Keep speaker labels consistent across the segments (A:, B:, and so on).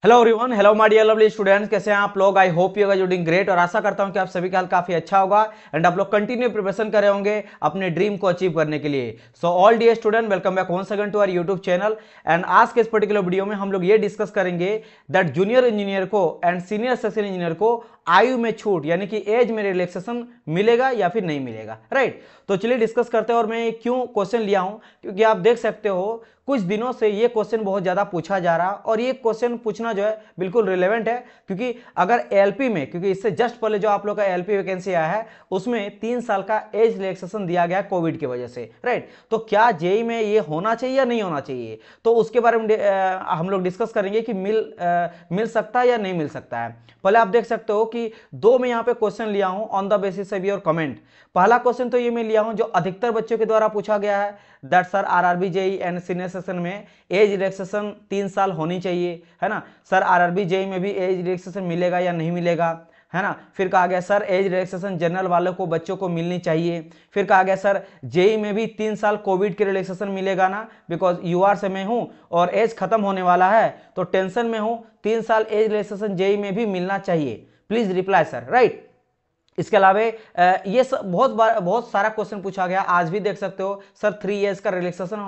A: Hello everyone, hello my dear lovely students, कैसे हैं आप लोग। I hope you are doing great और आशा करता हूं कि आप सभी का हाल काफी अच्छा होगा एंड आप लोग कंटिन्यू प्रिपरेशन कर रहे होंगे अपने ड्रीम को अचीव करने के लिए। So all dear student, welcome back once again to our YouTube channel. And आज के इस पर्टिकुलर वीडियो में हम लोग ये डिस्कस करेंगे दैट जूनियर इंजीनियर को एंड सीनियर सेक्शन इंजीनियर को आयु में छूट यानी कि एज में रिलैक्सेशन मिलेगा या फिर नहीं मिलेगा, राइट। तो चलिए डिस्कस करते हैं। और मैं क्यों क्वेश्चन लिया हूं, क्योंकि आप देख सकते हो कुछ दिनों से ये क्वेश्चन बहुत ज्यादा पूछा जा रहा और ये क्वेश्चन पूछना जो है बिल्कुल रिलेवेंट है। क्योंकि अगर एलपी में, क्योंकि इससे जस्ट पहले जो आप लोग का एलपी वैकेंसी आया है उसमें 3 साल का एज रिलैक्सेशन दिया गया कोविड की वजह से, राइट। तो क्या जेई में ये होना चाहिए या नहीं होना चाहिए, तो उसके बारे में हम लोग डिस्कस करेंगे कि मिल सकता है या नहीं मिल सकता है। पहले आप देख सकते हो कि दो मैं यहाँ पे क्वेश्चन लिया हूं on the basis of your comment. पहला क्वेश्चन तो ये मैं लिया हूं जो अधिकतर बच्चों के द्वारा पूछा गया है, that sir RRB JE and senior section में एज रिलैक्सेशन 3 साल होनी चाहिए, है ना। सर आरआरबी जेई में भी एज रिलैक्सेशन मिलेगा या नहीं मिलेगा, है ना। फिर कहा गया सर एज रिलैक्सेशन जनरल वालों को बच्चों को मिलनी चाहिए। फिर कहा गया सर जेई में भी 3 साल कोविड के रिलैक्सेशन मिलेगा ना, बिकॉज यूआर से मैं हूं और एज खत्म होने वाला है तो टेंशन में हूं, 3 साल एज रिलैक्सेशन जेई में भी मिलना चाहिए। Please reply sir, right. इसके अलावा ये बहुत सारा क्वेश्चन पूछा गया। आज भी देख सकते हो सर 3 इयर्स का रिलैक्सेशन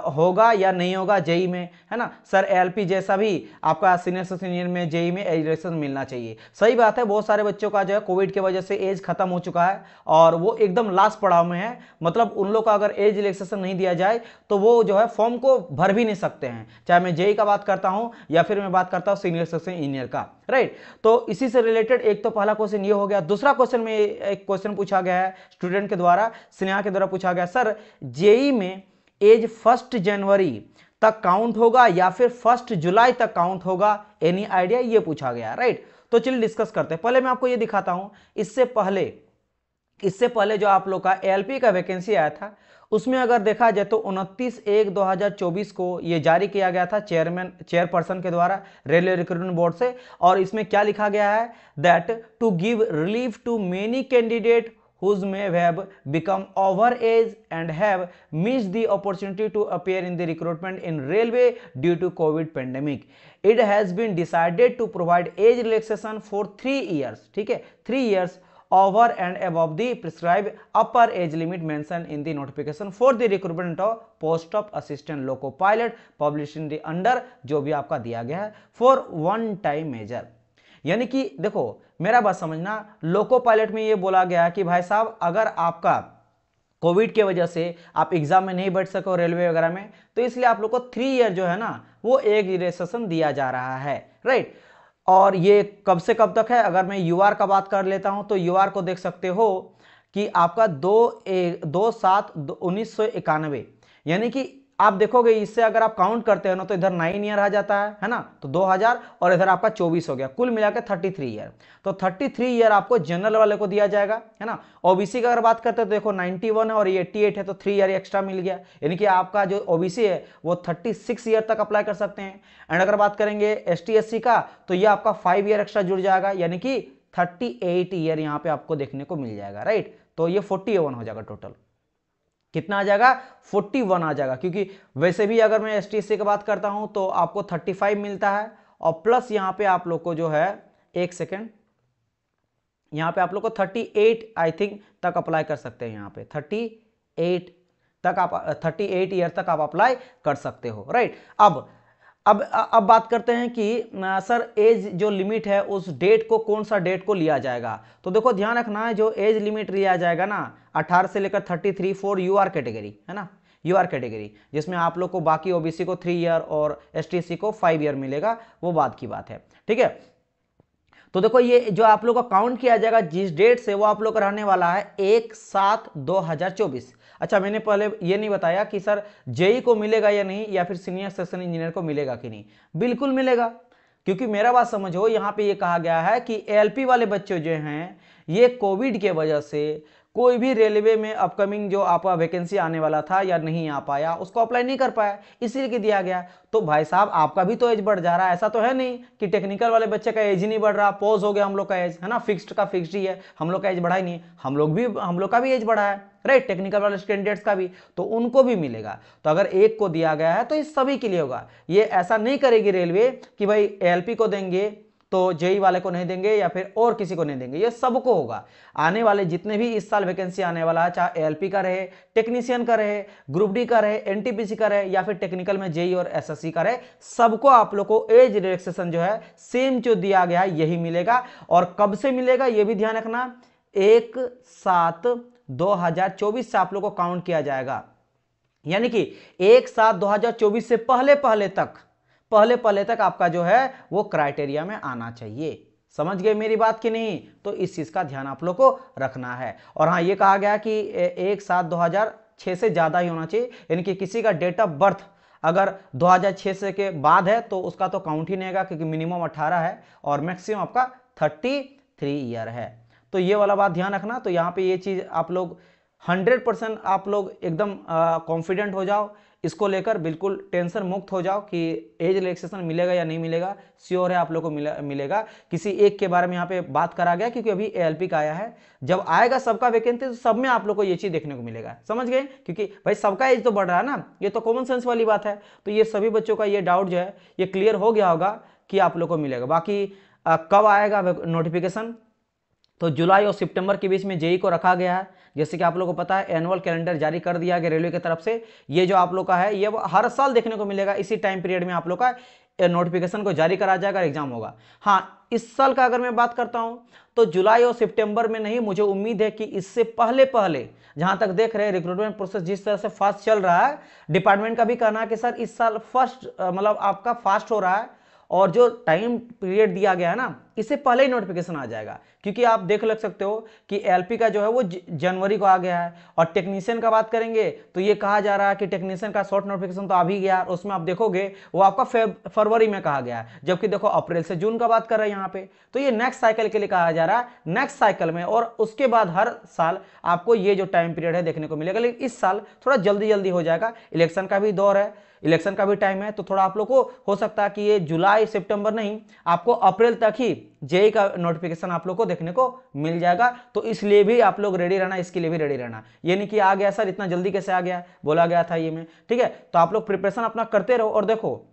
A: होगा या नहीं होगा जेई में, है ना। सर एलपी जैसा भी आपका सीनियर सेक्शन इंजीनियर में जेई में एज रिलैक्सेशन मिलना चाहिए। सही बात है, बहुत सारे बच्चों का जो है कोविड की वजह से एज खत्म हो चुका है और वो एकदम लास्ट पड़ाव में है। मतलब उन लोग का अगर एज रिलैक्सेशन नहीं दिया जाए तो वो जो है फॉर्म को भर भी नहीं सकते हैं, चाहे मैं जेई का बात करता हूं या फिर मैं बात करता हूं सीनियर सेक्शन इंजीनियर का, राइट। तो इसी से रिलेटेड एक तो पहला क्वेश्चन ये हो गया। दूसरा क्वेश्चन में एक क्वेश्चन पूछा गया है स्टूडेंट के द्वारा, स्नेहा के द्वारा पूछा गया, सर जेई में एज 1 जनवरी तक काउंट होगा या फिर 1 जुलाई तक काउंट होगा, एनी आइडिया, ये पूछा गया, राइट। तो चलिए डिस्कस करते हैं। पहले मैं आपको ये दिखाता हूं, इससे पहले जो आप लोग का एलपी का वैकेंसी आया था उसमें अगर देखा जाए तो 29/1/2024 को ये जारी किया गया था चेयरपर्सन के द्वारा रेलवे रिक्रूटमेंट बोर्ड से। और इसमें क्या लिखा गया है, that to give relief to many candidate whose may have become over age and have missed the opportunity to appear in the recruitment in railway due to COVID pandemic. It has been decided to provide age relaxation for 3 years, ठीक है, 3 years over and above the prescribed upper age limit mentioned in the notification for the recruitment of post of assistant loco pilot published in the under, जो भी आपका दिया गया है, for one time measure। यानी कि देखो मेरा बात समझना, लोको पायलट में ये बोला गया कि भाई साहब अगर आपका कोविड के वजह से आप एग्जाम में नहीं बैठ सको रेलवे वगैरह में, तो इसलिए आप लोग को 3 ईयर जो है ना वो एक रिलैक्सेशन दिया जा रहा है, राइट। और ये कब से कब तक है, अगर मैं यूआर का बात कर लेता हूं तो यूआर को देख सकते हो कि आपका 2/7/1991, यानी कि आप देखोगे इससे अगर आप काउंट करते हो ना तो इधर 9 ईयर आ जाता है ना, तो 2000 और इधर आपका 24 हो गया, कुल मिला के 33 ईयर। तो 33 ईयर आपको जनरल वाले को दिया जाएगा, है ना। ओबीसी का अगर बात करते हैं तो देखो 91 है और ये 88 है, तो 3 ईयर एक्स्ट्रा मिल गया, यानी कि आपका जो ओबीसी है वो 36 ईयर तक अप्लाई कर सकते हैं। एंड अगर बात करेंगे एसटी एससी का तो ये आपका 5 ईयर एक्स्ट्रा जुड़ जाएगा, यानी कि 38 ईयर यहाँ पे आपको देखने को मिल जाएगा, राइट। तो ये 41 हो जाएगा टोटल। कितना आ जाएगा, 41 आ जाएगा। क्योंकि वैसे भी अगर मैं एसटीएससी की बात करता हूं तो आपको 35 मिलता है और प्लस यहां पे आप लोग को जो है, एक सेकेंड, यहां पे आप लोग को 38 आई थिंक तक अप्लाई कर सकते हैं। यहां पे 38 तक आप 38 ईयर तक आप अप्लाई कर सकते हो, राइट। अब बात करते हैं कि सर एज जो लिमिट है उस डेट को, कौन सा डेट को लिया जाएगा। तो देखो ध्यान रखना है, जो एज लिमिट लिया जाएगा ना 18 से लेकर 33 फॉर यूआर कैटेगरी, है ना, यूआर कैटेगरी, जिसमें आप लोग को बाकी ओबीसी को 3 ईयर और एसटीसी को 5 ईयर मिलेगा, वो बात की बात है, ठीक है। तो देखो ये जो आप लोग का काउंट किया जाएगा जिस डेट से, वो आप लोग का रहने वाला है 1/7/2024। अच्छा, मैंने पहले ये नहीं बताया कि सर जेई को मिलेगा या नहीं, या फिर सीनियर सेक्शन इंजीनियर को मिलेगा कि नहीं। बिल्कुल मिलेगा, क्योंकि मेरा बात समझो, यहाँ पे ये कहा गया है कि एलपी वाले बच्चे जो हैं ये कोविड के वजह से कोई भी रेलवे में अपकमिंग जो आपका वैकेंसी आने वाला था या नहीं आ पाया, उसको अप्लाई नहीं कर पाया, इसीलिए दिया गया। तो भाई साहब आपका भी तो एज बढ़ जा रहा है, ऐसा तो है नहीं कि टेक्निकल वाले बच्चे का एज ही नहीं बढ़ रहा, पॉज हो गया हम लोग का एज, है ना, फिक्स्ड का फिक्स्ड ही है, हम लोग का एज बढ़ा ही नहीं, हम लोग का भी एज बढ़ा है, राइट, टेक्निकल वाले कैंडिडेट्स का भी, तो उनको भी मिलेगा। तो अगर एक को दिया गया है तो इस सभी के लिए होगा। ये ऐसा नहीं करेगी रेलवे कि भाई एएलपी को देंगे तो जेई वाले को नहीं देंगे या फिर और किसी को नहीं देंगे, ये सबको होगा। आने वाले जितने भी इस साल वैकेंसी आने वाला है, चाहे एएलपी का रहे, टेक्नीशियन का रहे, ग्रुप डी का रहे, एनटीपीसी का रहे या फिर टेक्निकल में जेई और एसएससी का रहे, सबको आप लोग को एज रिलैक्सेशन जो है सेम जो दिया गया है यही मिलेगा। और कब से मिलेगा ये भी ध्यान रखना, 1/7/2024 से आप लोग को काउंट किया जाएगा। यानी कि 1/7/2024 से पहले तक आपका जो है वो क्राइटेरिया में आना चाहिए। समझ गए मेरी बात की नहीं? तो इस चीज का ध्यान आप लोग को रखना है। और हाँ, ये कहा गया कि 1/7/2006 से ज्यादा ही होना चाहिए, यानी कि किसी का डेट ऑफ बर्थ अगर 2006 से के बाद है तो उसका तो काउंट ही नहीं होगा, क्योंकि मिनिमम 18 है और मैक्सिमम आपका 33 ईयर है। तो ये वाला बात ध्यान रखना। तो यहाँ पे ये चीज आप लोग 100% आप लोग एकदम कॉन्फिडेंट हो जाओ, इसको लेकर बिल्कुल टेंशन मुक्त हो जाओ कि एज रिलैक्सेशन मिलेगा या नहीं मिलेगा। श्योर है आप लोग को मिलेगा। किसी एक के बारे में यहाँ पे बात करा गया, क्योंकि अभी एएलपी का आया है, जब आएगा सबका वैकेंसी तो सब में आप लोग को ये चीज देखने को मिलेगा। समझ गए? क्योंकि भाई सबका एज तो बढ़ रहा है ना, ये तो कॉमन सेंस वाली बात है। तो ये सभी बच्चों का ये डाउट जो है ये क्लियर हो गया होगा कि आप लोग को मिलेगा। बाकी कब आएगा नोटिफिकेशन, तो जुलाई और सितंबर के बीच में जेई को रखा गया है। जैसे कि आप लोगों को पता है एनुअल कैलेंडर जारी कर दिया गया रेलवे की तरफ से। ये जो आप लोग का है ये हर साल देखने को मिलेगा, इसी टाइम पीरियड में आप लोग का नोटिफिकेशन को जारी करा जाएगा, एग्जाम होगा। हाँ, इस साल का अगर मैं बात करता हूं तो जुलाई और सितंबर में नहीं, मुझे उम्मीद है कि इससे पहले जहां तक देख रहे हैं रिक्रूटमेंट प्रोसेस जिस तरह से फास्ट चल रहा है, डिपार्टमेंट का भी कहना है कि सर इस साल फर्स्ट मतलब आपका फास्ट हो रहा है, और जो टाइम पीरियड दिया गया है ना इससे पहले ही नोटिफिकेशन आ जाएगा। क्योंकि आप देख लग सकते हो कि एलपी का जो है वो जनवरी को आ गया है, और टेक्नीशियन का बात करेंगे तो ये कहा जा रहा है कि टेक्नीशियन का शॉर्ट नोटिफिकेशन तो आ भी गया, उसमें आप देखोगे वो आपका फरवरी में कहा गया है, जबकि देखो अप्रैल से जून का बात कर रहे हैं यहाँ पे। तो ये नेक्स्ट साइकिल के लिए कहा जा रहा है, नेक्स्ट साइकिल में, और उसके बाद हर साल आपको ये जो टाइम पीरियड है देखने को मिलेगा। लेकिन इस साल थोड़ा जल्दी हो जाएगा, इलेक्शन का भी दौर है, इलेक्शन का भी टाइम है, तो थोड़ा आप लोग को हो सकता है कि ये जुलाई सितंबर नहीं, आपको अप्रैल तक ही जेई का नोटिफिकेशन आप लोग को देखने को मिल जाएगा। तो इसलिए भी आप लोग रेडी रहना, इसके लिए भी रेडी रहना। ये नहीं कि आ गया सर इतना जल्दी कैसे आ गया, बोला गया था ये में, ठीक है। तो आप लोग प्रिपरेशन अपना करते रहो। और देखो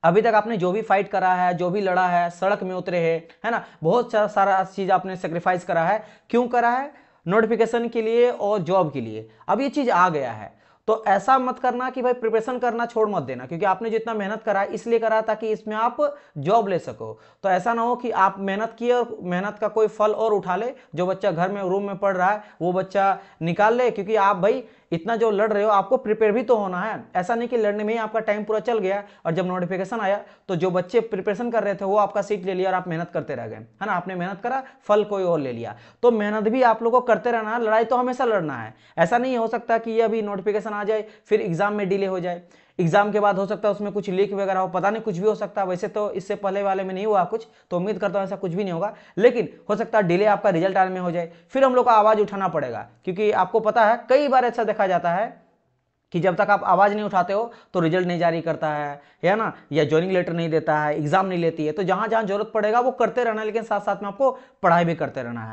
A: अभी तक आपने जो भी फाइट करा है, जो भी लड़ा है, सड़क में उतरे है ना, बहुत सारा चीज आपने सेक्रीफाइस करा है। क्यों करा है? नोटिफिकेशन के लिए और जॉब के लिए। अब ये चीज आ गया है तो ऐसा मत करना कि भाई प्रिपरेशन करना छोड़ मत देना, क्योंकि आपने जितना मेहनत करा है इसलिए करा ताकि इसमें आप जॉब ले सको। तो ऐसा ना हो कि आप मेहनत किए और मेहनत का कोई फल और उठा ले, जो बच्चा घर में रूम में पढ़ रहा है वो बच्चा निकाल ले। क्योंकि आप भाई इतना जो लड़ रहे हो आपको प्रिपेयर भी तो होना है। ऐसा नहीं कि लड़ने में ही आपका टाइम पूरा चल गया और जब नोटिफिकेशन आया तो जो बच्चे प्रिपरेशन कर रहे थे वो आपका सीट ले लिया और आप मेहनत करते रह गए, है ना। आपने मेहनत करा, फल कोई और ले लिया। तो मेहनत भी आप लोगों को करते रहना है, लड़ाई तो हमेशा लड़ना है। ऐसा नहीं हो सकता कि ये अभी नोटिफिकेशन आ जाए फिर एग्जाम में डिले हो जाए, एग्जाम के बाद हो सकता है उसमें कुछ लीक वगैरह हो, पता नहीं कुछ भी हो सकता है। वैसे तो इससे पहले वाले में नहीं हुआ कुछ, तो उम्मीद करता हूं ऐसा कुछ भी नहीं होगा, लेकिन हो सकता है डिले आपका रिजल्ट आने में हो जाए, फिर हम लोग को आवाज उठाना पड़ेगा। क्योंकि आपको पता है कई बार ऐसा देखा जाता है कि जब तक आप आवाज नहीं उठाते हो तो रिजल्ट नहीं जारी करता है ना, या ज्वाइनिंग लेटर नहीं देता है, एग्जाम नहीं लेती है। तो जहां जहां जरूरत पड़ेगा वो करते रहना, लेकिन साथ साथ में आपको पढ़ाई भी करते रहना है।